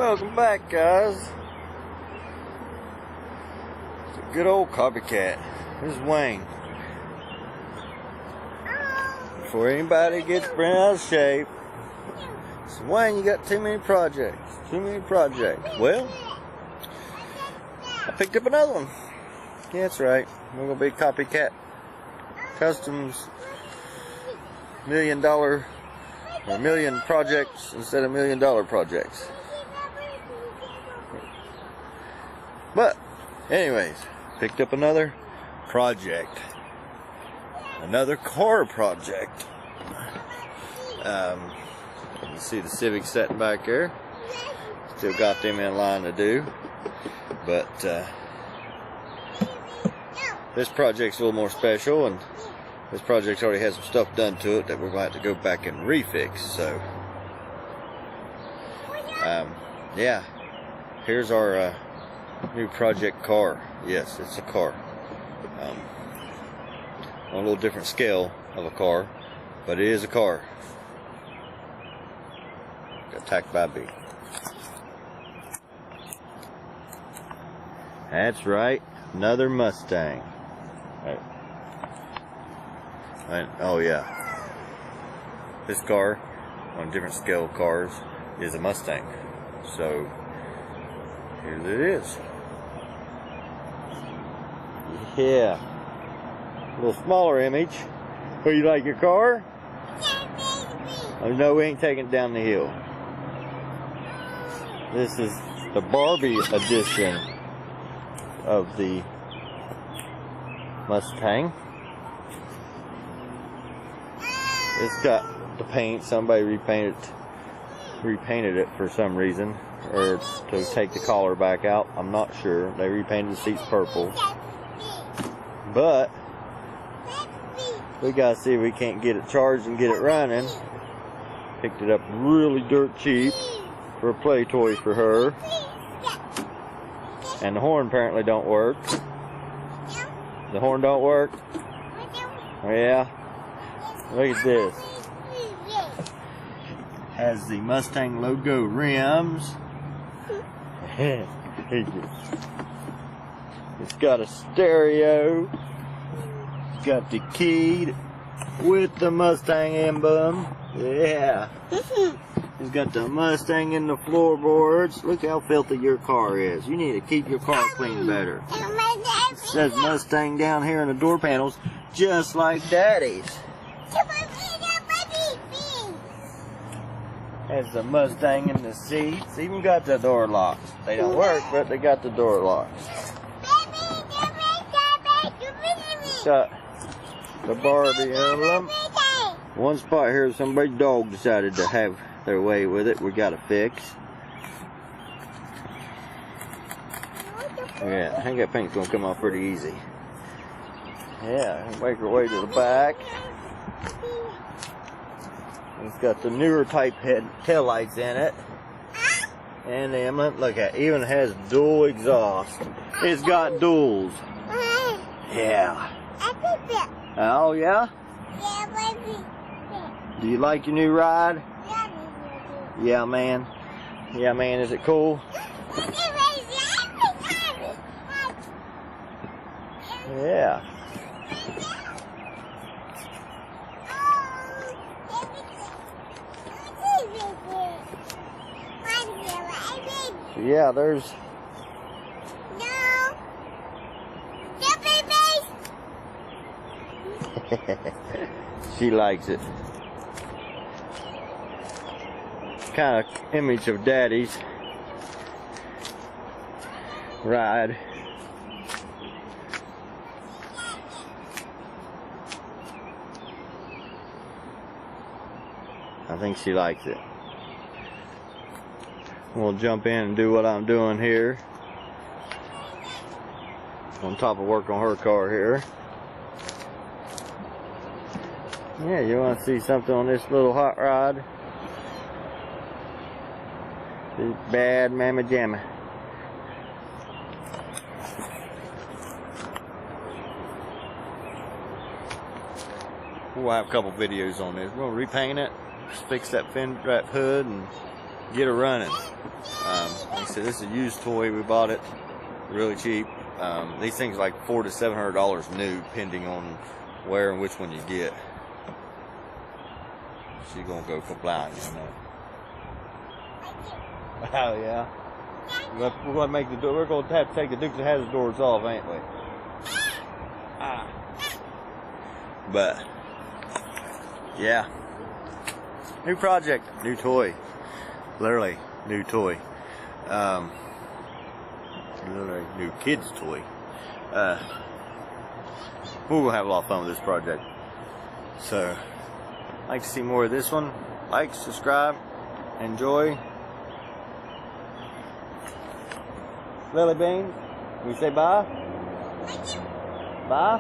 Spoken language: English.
Welcome back, guys. It's a good old copycat. This is Wayne. Before anybody gets bent out of shape, so Wayne, you got too many projects. Too many projects. Well, I picked up another one. Yeah, that's right. We're gonna be copycat customs $1 million or million projects instead of $1 million projects. But anyways, picked up another project, another car project. You see the Civic sitting back there. Still got them in line to do, but this project's a little more special, and this project already has some stuff done to it that we're going to have to go back and refix. So yeah, here's our new project car. Yes, it's a car. On a little different scale of a car, but it is a car. Got attacked by a bee. That's right, another Mustang. Right. And, oh yeah, this car on a different scale of cars is a Mustang. So here it is. Yeah, a little smaller image. Oh, you like your car? Oh no, we ain't taking it down the hill. This is the Barbie edition of the Mustang. It's got the paint. Somebody repainted it for some reason, or to take the collar back out. I'm not sure. They repainted the seats purple. But we gotta see if we can't get it charged and get it running. Picked it up really dirt cheap for a play toy for her. And the horn apparently don't work. The horn don't work? Oh, yeah. Look at this. Has the Mustang logo rims. It's got a stereo. It's got the key with the Mustang emblem. Yeah. It's got the Mustang in the floorboards. Look how filthy your car is. You need to keep your car clean better. It says Mustang down here in the door panels, just like Daddy's. Has the Mustang in the seats. Even got the door locks. They don't work, but they got the door locks. Got the Barbie emblem. One spot here, somebody's dog decided to have their way with it. We got to fix. Yeah, I think that paint's gonna come off pretty easy. Yeah, make our way to the back. It's got the newer type tail lights in it. And the emblem, look at it, even has dual exhaust. It's got duals. Yeah. Oh yeah? Do you like your new ride? Yeah, man. Yeah, man, is it cool? Yeah. Yeah, there's... No. She likes it. Kind of image of Daddy's ride. I think she likes it. We'll jump in and do what I'm doing here. On top of work on her car here. Yeah, you want to see something on this little hot rod? This bad mamma jamma. We'll have a couple videos on this. We're gonna repaint it, fix that fin wrap hood, and get her running. Like I said, this is a used toy. We bought it really cheap. These things are like $400 to $700 new, depending on where and which one you get. She's gonna go blind, you know. Oh yeah. We're gonna make the door. We're gonna have to take the Dukes of Hazzard doors off, ain't we? Ah. But yeah, new project, new toy. Literally new toy. Literally new kids toy. We're gonna have a lot of fun with this project. So, like to see more of this one, like, subscribe, enjoy. Lily Bean, we say bye? Bye?